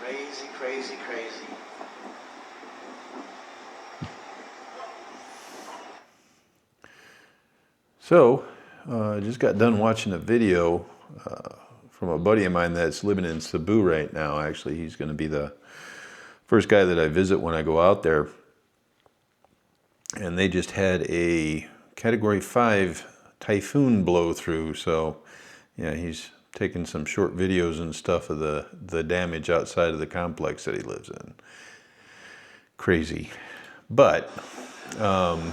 Crazy, crazy, crazy. So, I just got done watching a video from a buddy of mine that's living in Cebu right now. Actually, he's going to be the first guy that I visit when I go out there. And they just had a Category 5 Typhoon blow through. So, yeah, he's taking some short videos and stuff of the damage outside of the complex that he lives in. Crazy. But, I'm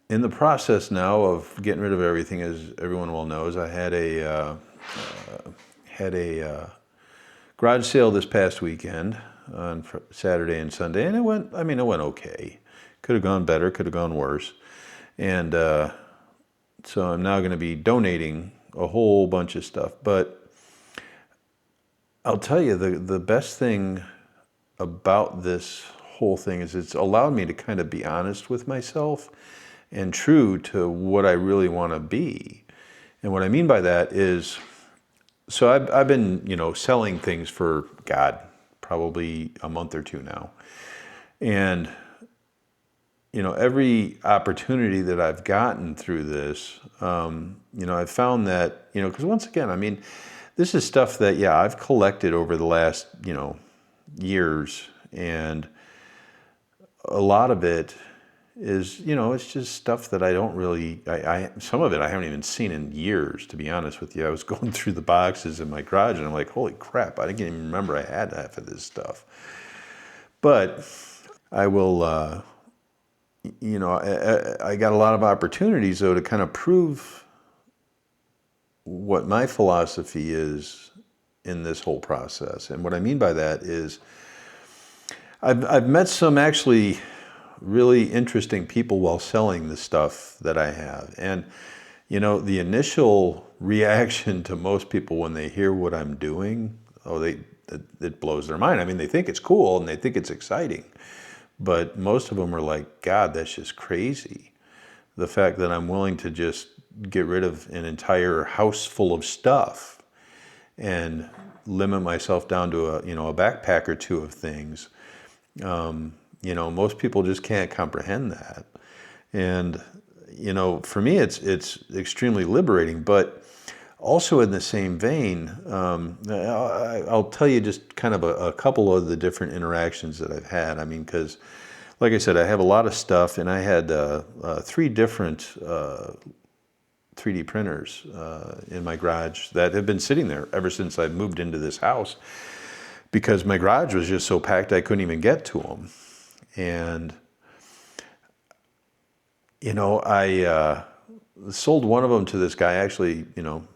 in the process now of getting rid of everything. As everyone well knows, I had a garage sale this past weekend on Saturday and Sunday, and it went okay. Could have gone better, could have gone worse. And so I'm now going to be donating a whole bunch of stuff. But I'll tell you, the best thing about this whole thing is it's allowed me to kind of be honest with myself and true to what I really want to be. And what I mean by that is, so I've been, selling things for, God, probably a month or two now. And, every opportunity that I've gotten through this, I've found that, because once again, this is stuff that, yeah, I've collected over the last, years. And a lot of it is, it's just stuff that I don't really, some of it I haven't even seen in years, to be honest with you. I was going through the boxes in my garage and I'm like, holy crap, I didn't even remember I had half of this stuff. But I will, I got a lot of opportunities though to kind of prove what my philosophy is in this whole process. And what I mean by that is I've met some actually really interesting people while selling the stuff that I have. And, the initial reaction to most people when they hear what I'm doing, it blows their mind. They think it's cool and they think it's exciting. But most of them are like, God, that's just crazy. The fact that I'm willing to just get rid of an entire house full of stuff and limit myself down to a backpack or two of things. Most people just can't comprehend that. And, for me, it's extremely liberating, but also in the same vein, I'll tell you just kind of a couple of the different interactions that I've had. Because like I said, I have a lot of stuff, and I had 3 different 3D printers in my garage that have been sitting there ever since I moved into this house, because my garage was just so packed I couldn't even get to them. And, I sold one of them to this guy. Actually,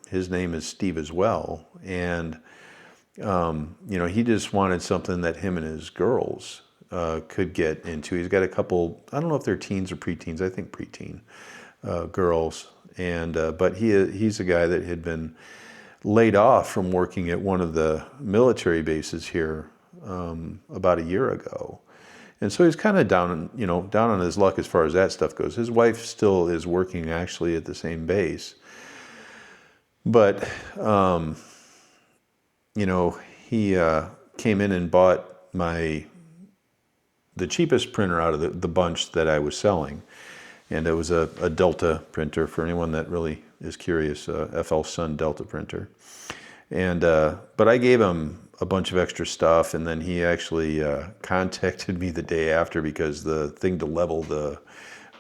his name is Steve as well. And, he just wanted something that him and his girls could get into. He's got a couple, I don't know if they're teens or preteens, I think preteen girls. And, but he's a guy that had been laid off from working at one of the military bases here about a year ago. And so he's kind of down on his luck as far as that stuff goes. His wife still is working actually at the same base. But, he came in and bought the cheapest printer out of the bunch that I was selling. And it was a Delta printer, for anyone that really is curious, FL Sun Delta printer. And but I gave him a bunch of extra stuff, and then he actually contacted me the day after because the thing to level the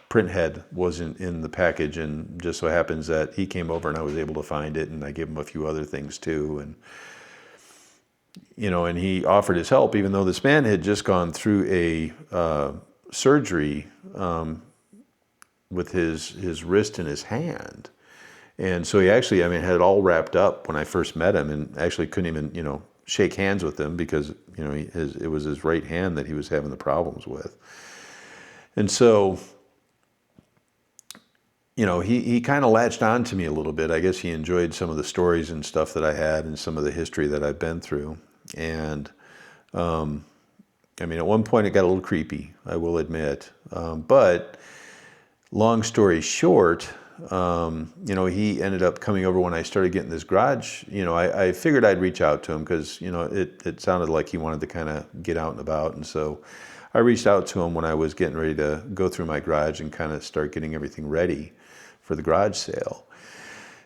print head wasn't in the package, and just so happens that he came over and I was able to find it, and I gave him a few other things too. And and he offered his help, even though this man had just gone through a surgery with his wrist and his hand. And so he actually, had it all wrapped up when I first met him, and actually couldn't even, shake hands with him because, it was his right hand that he was having the problems with. And so, he kind of latched on to me a little bit. I guess he enjoyed some of the stories and stuff that I had and some of the history that I've been through. And, at one point it got a little creepy, I will admit. But long story short, he ended up coming over when I started getting this garage. I figured I'd reach out to him because, it sounded like he wanted to kind of get out and about. And so I reached out to him when I was getting ready to go through my garage and kind of start getting everything ready for the garage sale.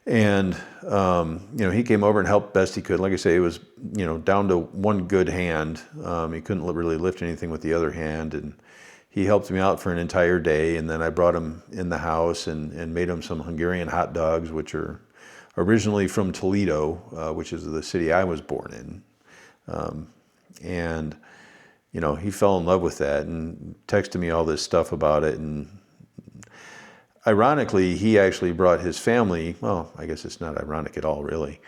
And, he came over and helped best he could. Like I say, it was, down to one good hand. He couldn't really lift anything with the other hand. And he helped me out for an entire day. And then I brought him in the house and made him some Hungarian hot dogs, which are originally from Toledo, which is the city I was born in. And, he fell in love with that and texted me all this stuff about it. And ironically, he actually brought his family, well, I guess it's not ironic at all, really.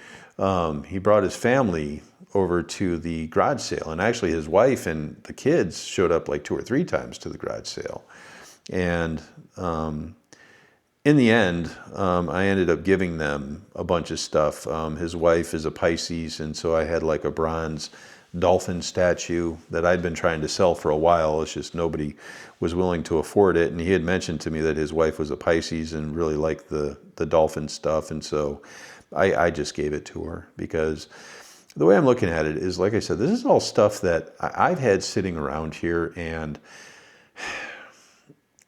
He brought his family over to the garage sale. And actually his wife and the kids showed up like 2 or 3 times to the garage sale. And in the end, I ended up giving them a bunch of stuff. His wife is a Pisces, and so I had like a bronze dolphin statue that I'd been trying to sell for a while. It's just nobody was willing to afford it. And he had mentioned to me that his wife was a Pisces and really liked the dolphin stuff. And so I just gave it to her, because the way I'm looking at it is, like I said, this is all stuff that I've had sitting around here, and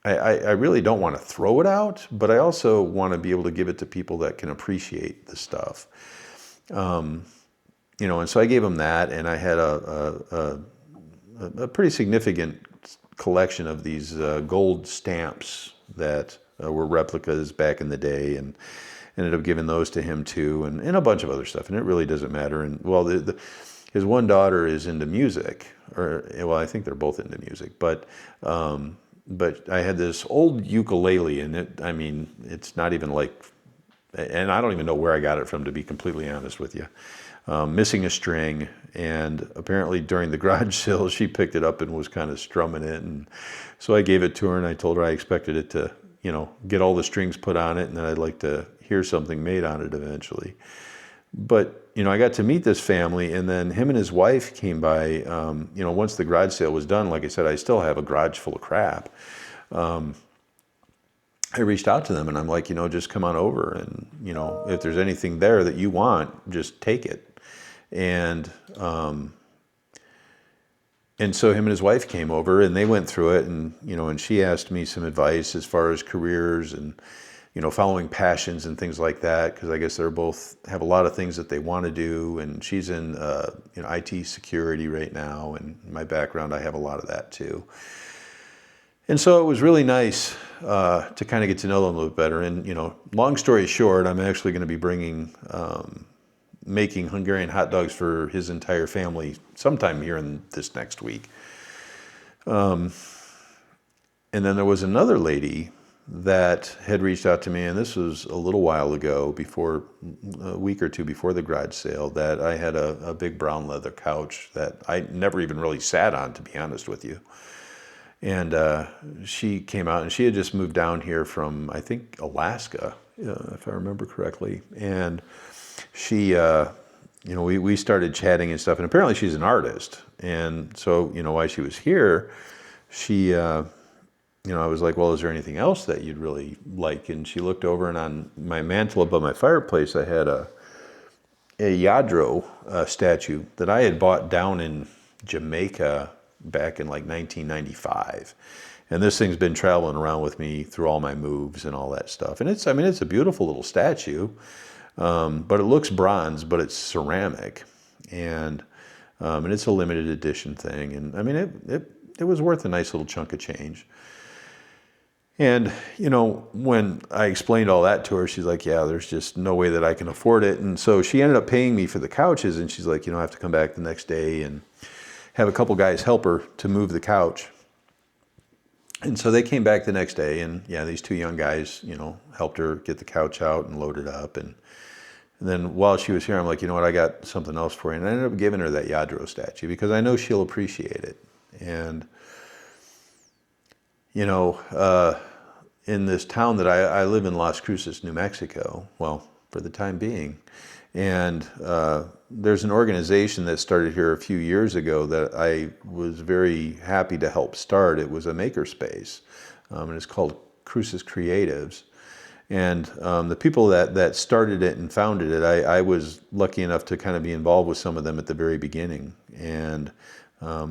I really don't want to throw it out, but I also want to be able to give it to people that can appreciate the stuff. And so I gave them that, and I had a pretty significant collection of these gold stamps that were replicas back in the day, and ended up giving those to him too, and a bunch of other stuff. And it really doesn't matter. And well, his one daughter is into music, I think they're both into music, but I had this old ukulele, and it's not even like, and I don't even know where I got it from, to be completely honest with you. Missing a string, and apparently during the garage sale she picked it up and was kind of strumming it, and so I gave it to her, and I told her I expected it to, get all the strings put on it, and then I'd like to hear something made on it eventually. But I got to meet this family, and then him and his wife came by. Once the garage sale was done, like I said, I still have a garage full of crap. I reached out to them, and I'm like, just come on over, and if there's anything there that you want, just take it. And so him and his wife came over, and they went through it, and and she asked me some advice as far as careers and following passions and things like that, because I guess they're both have a lot of things that they want to do, and she's in IT security right now, and in my background I have a lot of that too. And so it was really nice to kind of get to know them a little bit better. And long story short, I'm actually going to be bringing making Hungarian hot dogs for his entire family sometime here in this next week. And then there was another lady that had reached out to me, and this was a little while ago, a week or two before the garage sale, that I had a big brown leather couch that I never even really sat on, to be honest with you. And she came out, and she had just moved down here from, I think, Alaska, if I remember correctly. And she, we started chatting and stuff, and apparently she's an artist. And so, while she was here, she, I was like, well, is there anything else that you'd really like? And she looked over, and on my mantle above my fireplace, I had a Yadro statue that I had bought down in Jamaica back in like 1995. And this thing's been traveling around with me through all my moves and all that stuff. And it's a beautiful little statue, but it looks bronze, but it's ceramic. And it's a limited edition thing. And it was worth a nice little chunk of change. And, when I explained all that to her, she's like, yeah, there's just no way that I can afford it. And so she ended up paying me for the couches, and she's like, I have to come back the next day and have a couple guys help her to move the couch. And so they came back the next day, and yeah, these 2 young guys, helped her get the couch out and load it up. And then while she was here, I'm like, I got something else for you. And I ended up giving her that Yadro statue because I know she'll appreciate it. And, in this town that I live in, Las Cruces, New Mexico, well, for the time being, and there's an organization that started here a few years ago that I was very happy to help start. It was a makerspace, and it's called Cruces Creatives. And the people that started it and founded it, I was lucky enough to kind of be involved with some of them at the very beginning. And I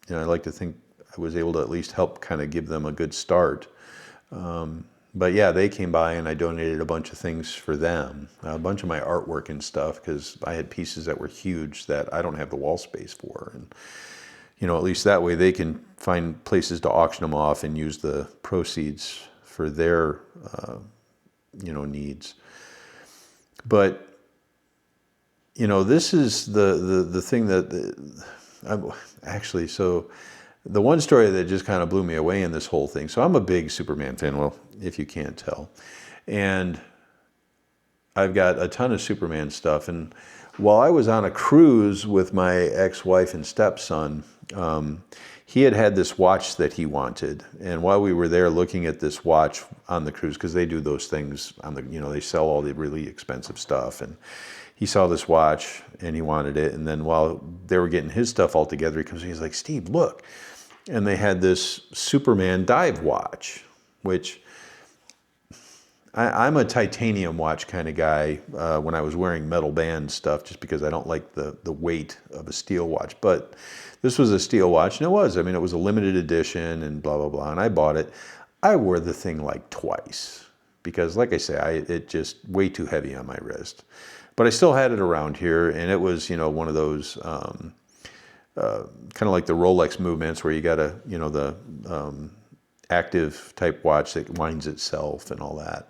like to think I was able to at least help kind of give them a good start. But yeah, they came by and I donated a bunch of things for them, a bunch of my artwork and stuff, because I had pieces that were huge that I don't have the wall space for. And, at least that way they can find places to auction them off and use the proceeds for their, needs. But, this is the thing that actually, so the one story that just kind of blew me away in this whole thing. So I'm a big Superman fan, well, if you can't tell. And I've got a ton of Superman stuff. And while I was on a cruise with my ex-wife and stepson, he had this watch that he wanted. And while we were there looking at this watch on the cruise, because they do those things on the, they sell all the really expensive stuff. And he saw this watch and he wanted it. And then while they were getting his stuff all together, he comes, he's like, Steve, look. And they had this Superman dive watch, which I'm a titanium watch kind of guy when I was wearing metal band stuff, just because I don't like the weight of a steel watch. But this was a steel watch, and it was a limited edition and blah, blah, blah. And I bought it. I wore the thing like twice because, like I say, it just way too heavy on my wrist. But I still had it around here, and it was, one of those kind of like the Rolex movements where you got the active type watch that winds itself and all that.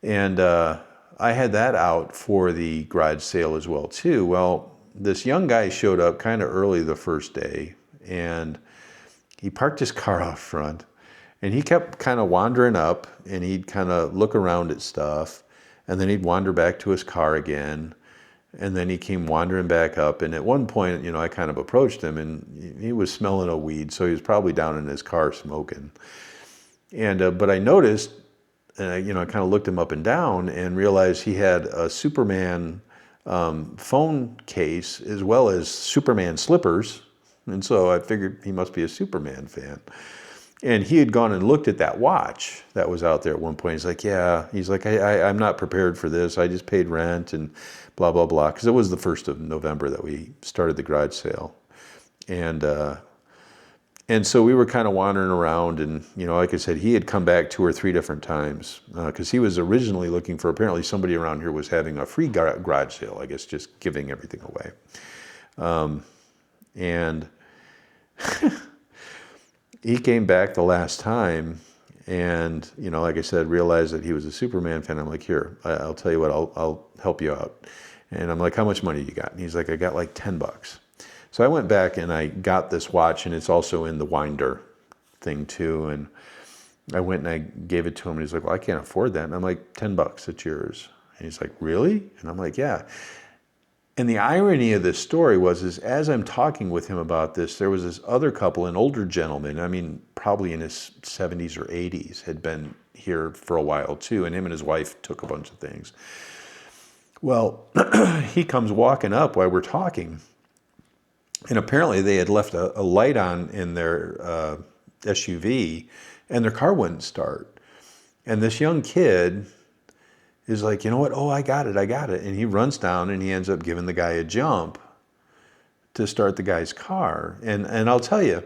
And I had that out for the garage sale as well too. Well, this young guy showed up kind of early the first day, and he parked his car out front, and he kept kind of wandering up, and he'd kind of look around at stuff, and then he'd wander back to his car again. And then he came wandering back up. And at one point, I kind of approached him, and he was smelling a weed. So he was probably down in his car smoking. And, but I noticed, and I kind of looked him up and down and realized he had a Superman phone case as well as Superman slippers. And so I figured he must be a Superman fan. And he had gone and looked at that watch that was out there at one point. He's like, yeah, I'm not prepared for this. I just paid rent and blah, blah, blah. Because it was the 1st of November that we started the garage sale. And so we were kind of wandering around. And, like I said, he had come back 2 or 3 different times. Because he was originally looking for, apparently somebody around here was having a free garage sale. I guess just giving everything away. And he came back the last time and, like I said, realized that he was a Superman fan. I'm like, here, I'll tell you what, I'll help you out. And I'm like, how much money you got? And he's like, I got like $10. So I went back and I got this watch, and it's also in the winder thing too. And I went and I gave it to him, and he's like, well, I can't afford that. And I'm like, $10, it's yours. And he's like, really? And I'm like, yeah. And the irony of this story is as I'm talking with him about this, there was this other couple, an older gentleman, probably in his 70s or 80s, had been here for a while too, and him and his wife took a bunch of things. Well, he comes walking up while we're talking, and apparently they had left a light on in their SUV, and their car wouldn't start. And this young kid is like, you know what? Oh, I got it. And he runs down and he ends up giving the guy a jump to start the guy's car. And I'll tell you,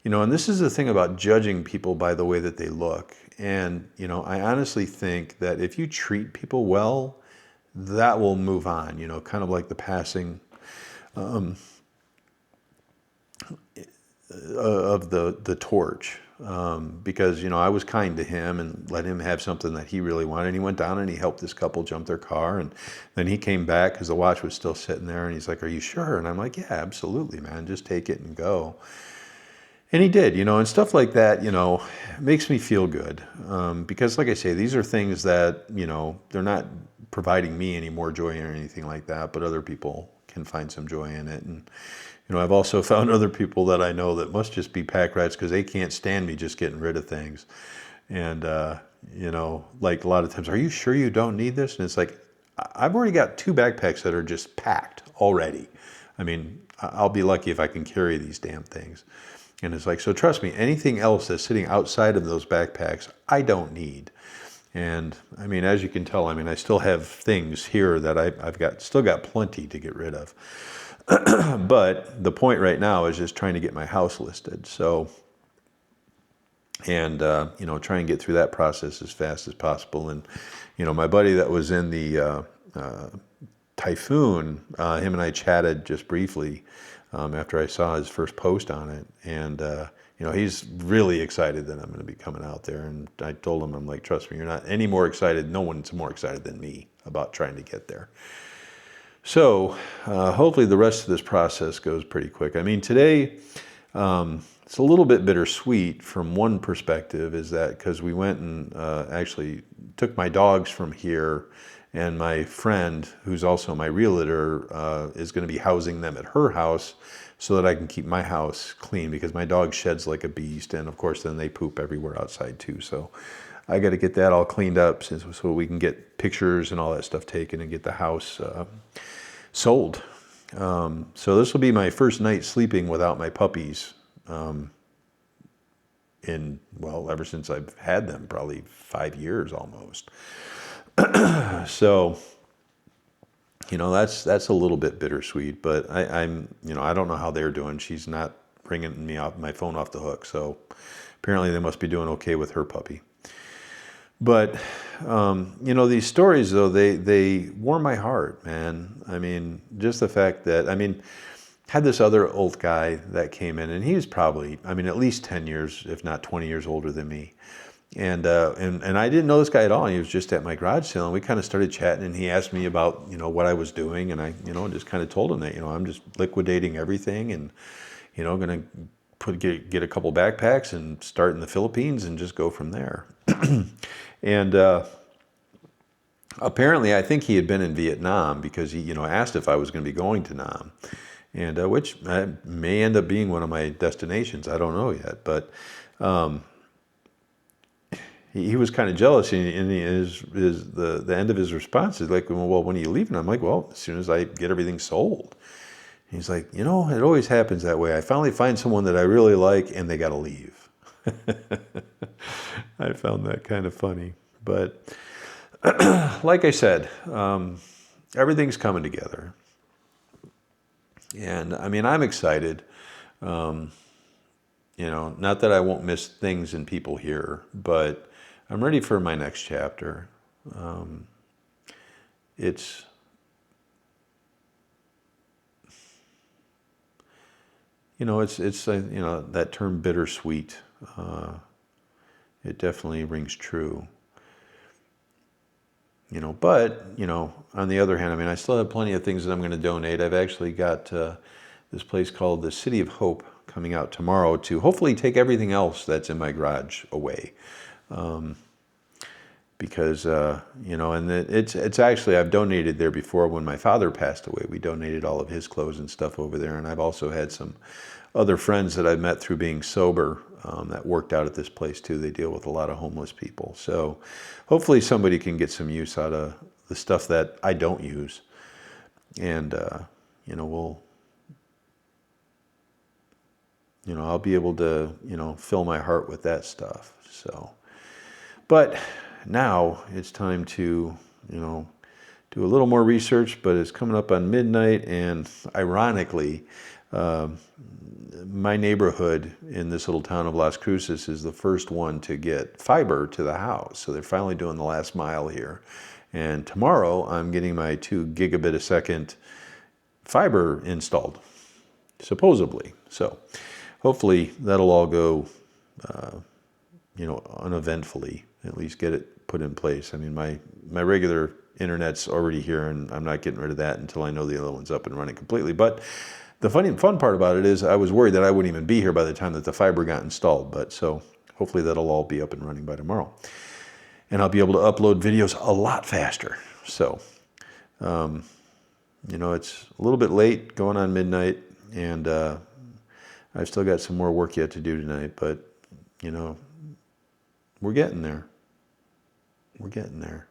and this is the thing about judging people by the way that they look. And, I honestly think that if you treat people well, that will move on, kind of like the passing of the torch. Because, I was kind to him and let him have something that he really wanted. And he went down and he helped this couple jump their car. And then he came back because the watch was still sitting there. And he's like, are you sure? And I'm like, yeah, absolutely, man. Just take it and go. And he did, and stuff like that, makes me feel good. Because like I say, these are things that, they're not providing me any more joy or anything like that, but other people can find some joy in it. And, I've also found other people that I know that must just be pack rats because they can't stand me just getting rid of things. And, like a lot of times, are you sure you don't need this? And it's like, I've already got 2 backpacks that are just packed already. I'll be lucky if I can carry these damn things. And it's like, so trust me, anything else that's sitting outside of those backpacks, I don't need. And I mean, as you can tell, I mean, I still have things here that still got plenty to get rid of. But the point right now is just trying to get my house listed. So, and, try and get through that process as fast as possible. And, my buddy that was in the Typhoon, him and I chatted just briefly after I saw his first post on it. And, he's really excited that I'm going to be coming out there. And I told him, I'm like, trust me, you're not any more excited. No one's more excited than me about trying to get there. So hopefully the rest of this process goes pretty quick. I mean, today it's a little bit bittersweet from one perspective, is that because we went and actually took my dogs from here, and my friend, who's also my realtor, is going to be housing them at her house so that I can keep my house clean, because my dog sheds like a beast, and of course then they poop everywhere outside too. So I got to get that all cleaned up so we can get pictures and all that stuff taken and get the house sold. So this will be my first night sleeping without my puppies ever since I've had them, probably 5 years almost. So, that's a little bit bittersweet, but I don't know how they're doing. She's not ringing me off my phone off the hook. So apparently they must be doing okay with her puppy. But, these stories, though, they warm my heart, man. I mean, just the fact that, had this other old guy that came in, and he was probably, at least 10 years, if not 20 years older than me. And I didn't know this guy at all. He was just at my garage sale, and we kind of started chatting, and he asked me about, what I was doing, and I, just kind of told him that, I'm just liquidating everything, and, going to get a couple backpacks and start in the Philippines and just go from there. And apparently, I think he had been in Vietnam, because he, asked if I was going to be going to Nam, and which may end up being one of my destinations. I don't know yet, but he was kind of jealous, and the end of his response is like, well, when are you leaving? I'm like, well, as soon as I get everything sold. He's like, it always happens that way. I finally find someone that I really like, and they got to leave. I found that kind of funny. But like I said, everything's coming together. And I'm excited. Not that I won't miss things and people here, but I'm ready for my next chapter. It's that term bittersweet. It definitely rings true. But on the other hand, I still have plenty of things that I'm going to donate. I've actually got this place called the City of Hope coming out tomorrow to hopefully take everything else that's in my garage away. Because, and it's actually, I've donated there before when my father passed away. We donated all of his clothes and stuff over there. And I've also had some other friends that I've met through being sober that worked out at this place too. They deal with a lot of homeless people. So hopefully somebody can get some use out of the stuff that I don't use. And, I'll be able to, fill my heart with that stuff. So, but now it's time to, do a little more research, but it's coming up on midnight, and ironically, my neighborhood in this little town of Las Cruces is the first one to get fiber to the house. So they're finally doing the last mile here. And tomorrow I'm getting my 2 gigabit a second fiber installed, supposedly. So hopefully that'll all go, uneventfully, at least get it put in place. My regular internet's already here, and I'm not getting rid of that until I know the other one's up and running completely. But the fun part about it is I was worried that I wouldn't even be here by the time that the fiber got installed. But so hopefully that'll all be up and running by tomorrow. And I'll be able to upload videos a lot faster. So, it's a little bit late, going on midnight, and I've still got some more work yet to do tonight. But, we're getting there. We're getting there.